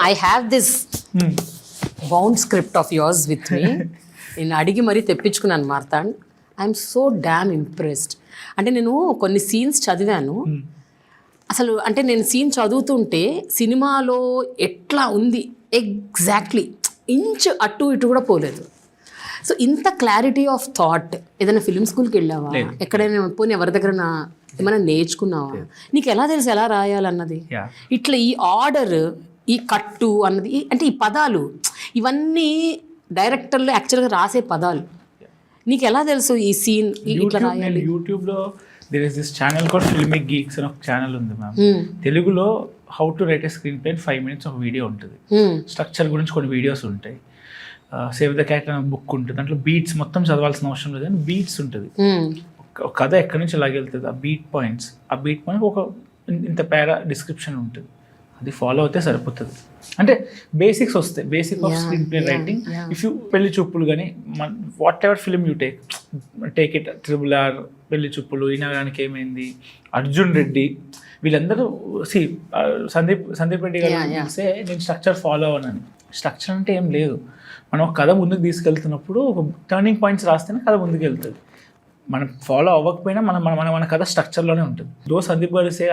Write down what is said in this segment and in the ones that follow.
I have this bound script of yours with me. నేను అడిగి మరీ తెప్పించుకున్నాను Marthand. I'm so damn impressed. అంటే నేను కొన్ని సీన్స్ చదివాను. అసలు అంటే నేను సీన్ చదువుతుంటే సినిమాలో ఎట్లా ఉంది ఎగ్జాక్ట్లీ ఇంచ్ అటు ఇటు కూడా పోలేదు. సో ఇంత క్లారిటీ ఆఫ్ థాట్ ఏదైనా ఫిల్మ్ స్కూల్కి వెళ్ళావా, ఎక్కడైనా పోనీ ఎవరి దగ్గర ఏమైనా నేర్చుకున్నావా? నీకు ఎలా తెలుసు ఎలా రాయాలన్నది? ఇట్లా ఈ ఆర్డర్, ఈ కట్టు అన్నది, అంటే ఈ పదాలు ఇవన్నీ డైరెక్టర్లు యాక్చువల్గా రాసే పదాలు. నీకు ఎలా తెలుసు ఈ సీన్ ఇట్లా రాయాలి? యూట్యూబ్లో there is this channel called Filmic Geeks అని ఒక ఛానల్ ఉంది మ్యామ్. తెలుగులో how to right a screen play 5 minutes ఒక వీడియో ఉంటుంది. స్ట్రక్చర్ గురించి కొన్ని వీడియోస్ ఉంటాయి. సేవ్ ద క్యాట్ అనే బుక్ ఉంటుంది. దాంట్లో బీట్స్ మొత్తం చదవాల్సిన అవసరం లేదు, కానీ బీట్స్ ఉంటుంది. ఒక కథ ఎక్కడి నుంచి ఎలాగెళ్తుంది, ఆ బీట్ పాయింట్స్ ఒక ఇంత పేరా డిస్క్రిప్షన్ ఉంటుంది. అది ఫాలో అయితే సరిపోతుంది. అంటే బేసిక్స్ వస్తాయి, basic off screen play writing. If you పెళ్లి చూపులు కానీ what ever film you take it, RRR, పెళ్లి చూపులు, ఈనాగానికి ఏమైంది, అర్జున్ రెడ్డి, వీళ్ళందరూ సందీప్ రెడ్డి గారు తెలిసే నేను స్ట్రక్చర్ ఫాలో అవ్వనని. స్ట్రక్చర్ అంటే ఏం లేదు, మనం ఒక కథ ముందుకు తీసుకెళ్తున్నప్పుడు ఒక టర్నింగ్ పాయింట్స్ రాస్తేనే కథ ముందుకు వెళ్తుంది. మనం ఫాలో అవ్వకపోయినా మన కథ స్ట్రక్చర్లోనే ఉంటుంది. దో సందీప్ గారు say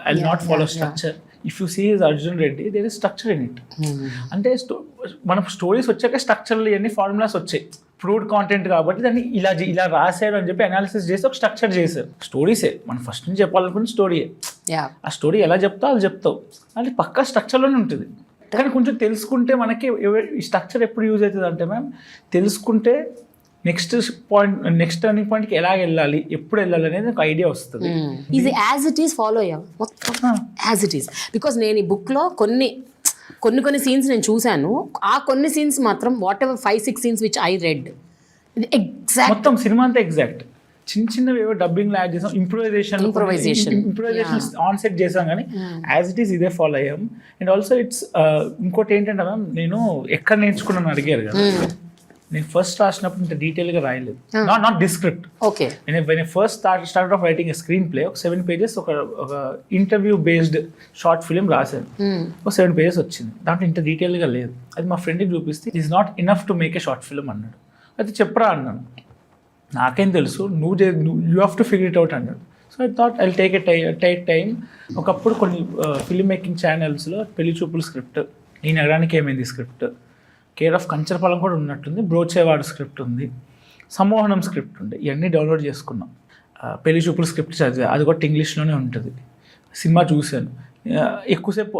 I not follow structure. If you see his Arjun Reddy, there is structure in it. అంటే మన స్టోరీస్ వచ్చాక స్ట్రక్చర్లు ఇవన్నీ ఫార్ములాస్ వచ్చాయి, ప్రూవ్డ్ కాంటెంట్ కాబట్టి దాన్ని ఇలా రాశారు అని చెప్పి అనాలిసిస్ చేసి ఒక స్ట్రక్చర్ చేశారు. స్టోరీసే మనం ఫస్ట్ నుంచి చెప్పాలనుకున్న స్టోరీయే. ఆ స్టోరీ ఎలా చెప్తావు అది చెప్తావు, అది పక్కా స్ట్రక్చర్లోనే ఉంటుంది. కానీ కొంచెం తెలుసుకుంటే మనకి ఈ స్ట్రక్చర్ ఎప్పుడు యూజ్ అవుతుంది అంటే మ్యామ్, తెలుసుకుంటే నెక్స్ట్ టర్నింగ్ పాయింట్కి ఎలా వెళ్ళాలి, ఎప్పుడు వెళ్ళాలి అనేది ఒక ఐడియా వస్తుంది. ఇది యాజ్ ఇట్ ఈస్ ఫాలో అయ్యావు మొత్తం యాజ్ ఇట్ ఈస్. బికాస్ నేను ఈ బుక్లో కొన్ని సీన్స్ నేను చూశాను. ఆ కొన్ని సీన్స్ మాత్రం what ever 5-6 scenes which I read, exact మొత్తం సినిమా అంతా ఎగ్జాక్ట్. చిన్నవి ఏవో డబ్బింగ్ యాడ్ చేసాం, ఇంప్రూవైజేషన్ ఆన్ సెట్ చేసాం, కానీ యాజ్ ఇట్ ఈస్ ఇదే ఫాలో అయ్యాం. అండ్ ఆల్సో ఇట్స్ ఇంకోటి ఏంటంటే మ్యామ్, నేను ఎక్కడ నేర్చుకున్నాను అడిగారు కదా, నేను ఫస్ట్ రాసినప్పుడు ఇంత డీటెయిల్గా రాయలేదు. Not this script. ఓకే. నేను first start of writing screen play ఒక 7 pages ఒక ఇంటర్వ్యూ బేస్డ్ షార్ట్ ఫిలిం రాశాను. ఒక 7 pages వచ్చింది. దాంట్లో ఇంత డీటెయిల్గా లేదు. అది మా ఫ్రెండ్కి చూపిస్తే it is not enough to make a short film అన్నాడు. అయితే చెప్పరా అన్నాను. నాకేం తెలుసు, you have to figure it out అన్నాడు. So I thought I'll take time. ఒకప్పుడు కొన్ని ఫిల్మ్ మేకింగ్ ఛానల్స్లో పెళ్లి చూపుల స్క్రిప్ట్, ఈ నగరానికి ఏమైంది స్క్రిప్ట్, కేర్ ఆఫ్ కంచరపాలెం కూడా ఉన్నట్టుంది, బ్రోచేవాడు స్క్రిప్ట్ ఉంది, సమ్మోహనం స్క్రిప్ట్ ఉంది. ఇవన్నీ డౌన్లోడ్ చేసుకున్నాం. పెళ్లి చూపుల స్క్రిప్ట్ చదివా, అది కూడా ఇంగ్లీష్లోనే ఉంటుంది. సినిమా చూశాను, ఎక్కువసేపు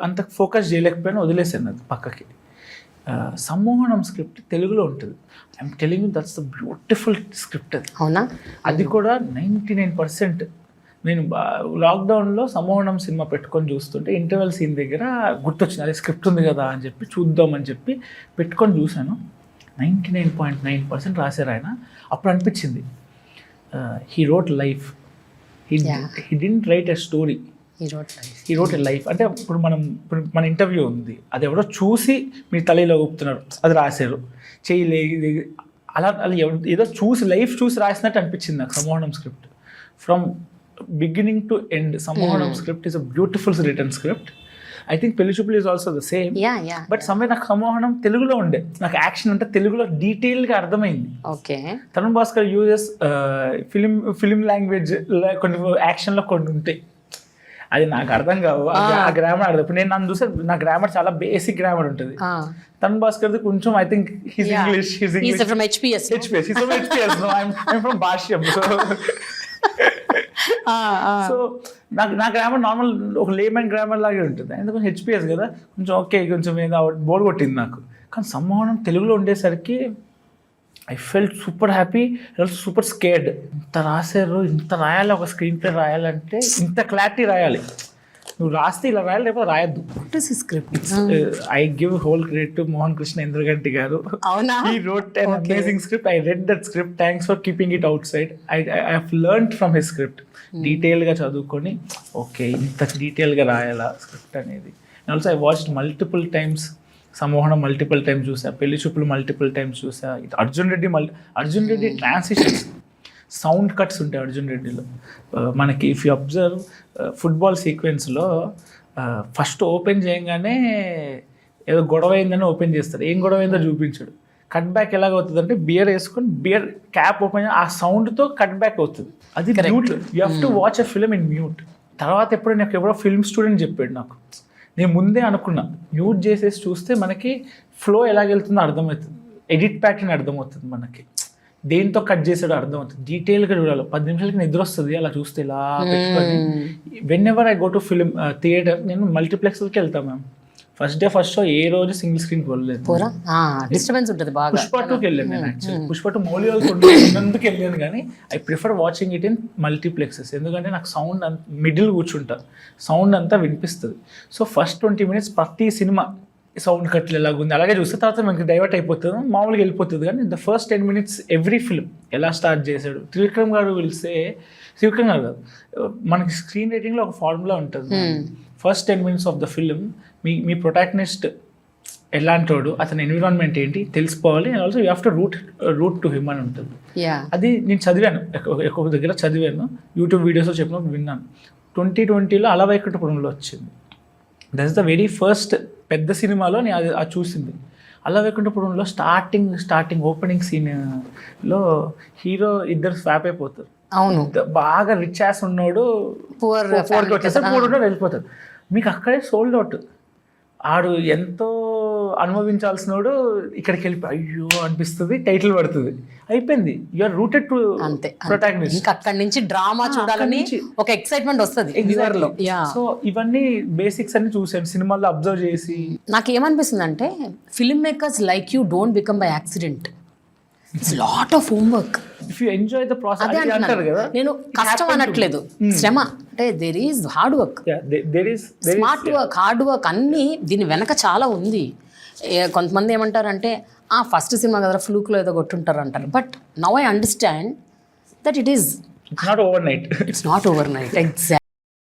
అంత ఫోకస్ చేయలేకపోయినా వదిలేసాను అది పక్కకి. సమ్మోహనం స్క్రిప్ట్ తెలుగులో ఉంటుంది. I'm telling you that's the beautiful script. అది అవునా? అది కూడా 99%. నేను లాక్డౌన్లో సమ్మోహనం సినిమా పెట్టుకొని చూస్తుంటే ఇంటర్వెల్ సీన్ దగ్గర గుర్తొచ్చింది, అదే స్క్రిప్ట్ ఉంది కదా అని చెప్పి చూద్దామని చెప్పి పెట్టుకొని చూశాను. 99.9% రాశారు ఆయన. అప్పుడు అనిపించింది he wrote life, he didn't right a story, he wrote a life. అంటే ఇప్పుడు మన ఇంటర్వ్యూ ఉంది, అది ఎవరో చూసి మీరు తలలో ఊపుతున్నారు, అది రాశారు చేయలేదు. అలా ఏదో చూసి లైఫ్ చూసి రాసినట్టు అనిపించింది నాకు Sammohanam script. From beginning to end, Sammohanam script is a beautiful written script. I think Pelli Choopulu is also the same. Yeah. But somewhere నాకు Sammohanam తెలుగులో ఉండే, నాకు యాక్షన్ అంటే తెలుగులో డీటెయిల్గా అర్థమైంది. Okay. Tarun Bhaskar uses film language కొన్ని యాక్షన్లో కొన్ని ఉంటాయి, అది నాకు అర్థం కావు. ఆ గ్రామర్ అర్థం. ఇప్పుడు నేను నన్ను చూస్తే నా గ్రామర్ చాలా బేసిక్ గ్రామర్ ఉంటుంది. తరుణ్ భాస్కర్ది కొంచెం I think his English from HPS. He's from HPS. No, I'm from Bhashyam. So నా గ్రామర్ నార్మల్ ఒక లేమన్ గ్రామర్ లాగే ఉంటుంది. ఎందుకంటే HPS కదా, కొంచెం ఓకే, కొంచెం ఏదో బోర్ కొట్టింది నాకు. కానీ సమ్మోహనం తెలుగులో ఉండేసరికి I felt super happy, super scared. ఇంత రాశారు, ఇంత రాయాలి, ఒక స్క్రీన్ ప్లే రాయాలంటే ఇంత క్లారిటీ రాయాలి. నువ్వు రాస్తే ఇలా రాయాలి, లేకపోతే రాయద్దు. I give whole credit to Mohan Krishna Indraganti garu. He wrote an amazing script. I read that script. Thanks for keeping it outside. I have learned from his script. డీటెయిల్గా చదువుకొని ఓకే ఇంత డీటెయిల్గా రాయాలా స్క్రిప్ట్ అనేది. And also I watched multiple times Sammohanam, multiple times చూసా, Pelli Choopulu multiple times చూసా. Arjun Reddy transitions, sound cuts ఉంటాయి అర్జున్ రెడ్డిలో. మనకి ఇఫ్ యూ అబ్జర్వ్ ఫుట్బాల్ సీక్వెన్స్లో ఫస్ట్ ఓపెన్ చేయగానే ఏదో గొడవ అయిందని ఓపెన్ చేస్తాడు, ఏం గొడవ అయిందో చూపించాడు. కట్ బ్యాక్ ఎలాగ అవుతుంది అంటే బియర్ వేసుకొని బియర్ క్యాప్ ఓపెన్ ఆ సౌండ్తో కట్ బ్యాక్ అవుతుంది. అది mute, you have to watch a film in mute. తర్వాత ఎప్పుడు నాకు ఎవరో ఫిల్మ్ స్టూడెంట్ చెప్పాడు నాకు, నేను ముందే అనుకున్నా మ్యూట్ చేసేసి చూస్తే మనకి ఫ్లో ఎలాగెళ్తుందో అర్థమవుతుంది, ఎడిట్ ప్యాటర్న్ అర్థమవుతుంది, మనకి దేంతో కట్ చేసాడో అర్థమవుతుంది, డీటెయిల్గా చూడాలి. 10 నిమిషాలకి నిద్ర వస్తుంది అలా చూస్తే ఇలా పెట్టుకొని. Whenever I go to film theatre, నేను మల్టీప్లెక్స్కి వెళ్తాను ma'am. First day first show ఏ రోజు సింగిల్ స్క్రీన్కి వెళ్ళలేదు. డిస్టర్బెన్స్ ఉంటుంది బాగా. పుష్ప 2కి వెళ్ళాను నేను యాక్చువల్లీ. పుష్ప 2 మౌలి ఉన్నందుకు వెళ్ళాను, కానీ I prefer watching it in multiplexes. ఎందుకంటే నాకు సౌండ్ మిడిల్ కూర్చుంటా, సౌండ్ అంతా వినిపిస్తుంది. సో ఫస్ట్ 20 minutes ప్రతి సినిమా సౌండ్ కట్లు ఎలాగుంది అలాగే చూస్తే తర్వాత మనకి డైవర్ట్ అయిపోతుంది, మామూలుగా వెళ్ళిపోతుంది. కానీ the first 10 minutes every film ఎలా స్టార్ట్ చేశాడు. త్రివిక్రమ్ గారు పిలిస్తే, త్రివిక్రమ్ గారు కాదు, మనకి స్క్రీన్ రేటింగ్లో ఒక ఫార్ములా ఉంటుంది. First 10 minutes of the film మీ ప్రొటాగనిస్ట్ ఎలాంటోడు, అతని ఎన్విరాన్మెంట్ ఏంటి తెలుసుకోవాలి. And also you have to root to him అని ఉంటుంది. అది నేను చదివాను, ఒక్కొక్క దగ్గర చదివాను, యూట్యూబ్ వీడియోస్లో చెప్పినప్పుడు విన్నాను. 2020లో అల వైకుంఠపురంలో వచ్చింది. That is the very first పెద్ద సినిమాలో నేను అది చూసింది. అల వైకుంఠపురంలో స్టార్టింగ్ ఓపెనింగ్ సీన్లో హీరో ఇద్దరు స్వాప్ అయిపోతారు. అవును, బాగా రిచ్ యాస్ ఉన్నోడు పూర్కి వచ్చేస్తారు, పూర్ వెళ్ళిపోతారు. మీకు అక్కడే సోల్డ్ అవుట్. ఆడు ఎంతో అనుభవించాల్సినోడు ఇక్కడికి వెళ్ళిపోయి అయ్యో అనిపిస్తుంది, టైటిల్ పడుతుంది, అయిపోయింది. You are rooted to protagonist. ఇంకా అక్కడి నుంచి డ్రామా చూడాలని ఒక ఎక్సైట్మెంట్ వస్తుంది. సో ఇవన్నీ బేసిక్స్ అన్ని చూసాను సినిమాల్లో అబ్జర్వ్ చేసి. నాకు ఏమనిపిస్తుంది అంటే film makers like you don't become by accident. It's lot of homework. If you enjoy the process. అదే అంటారు కదా, నేను కష్టం అనట్లేదు, శ్రమ అంటే there is hard work, smart work, hard work అన్నీ దీని వెనక చాలా ఉంది. కొంతమంది ఏమంటారంటే ఫస్ట్ సినిమా కదా ఫ్లూక్లో ఏదో కొట్టుంటారు అంటారు. But now I understand that it is not over night. It's not over night. Exact.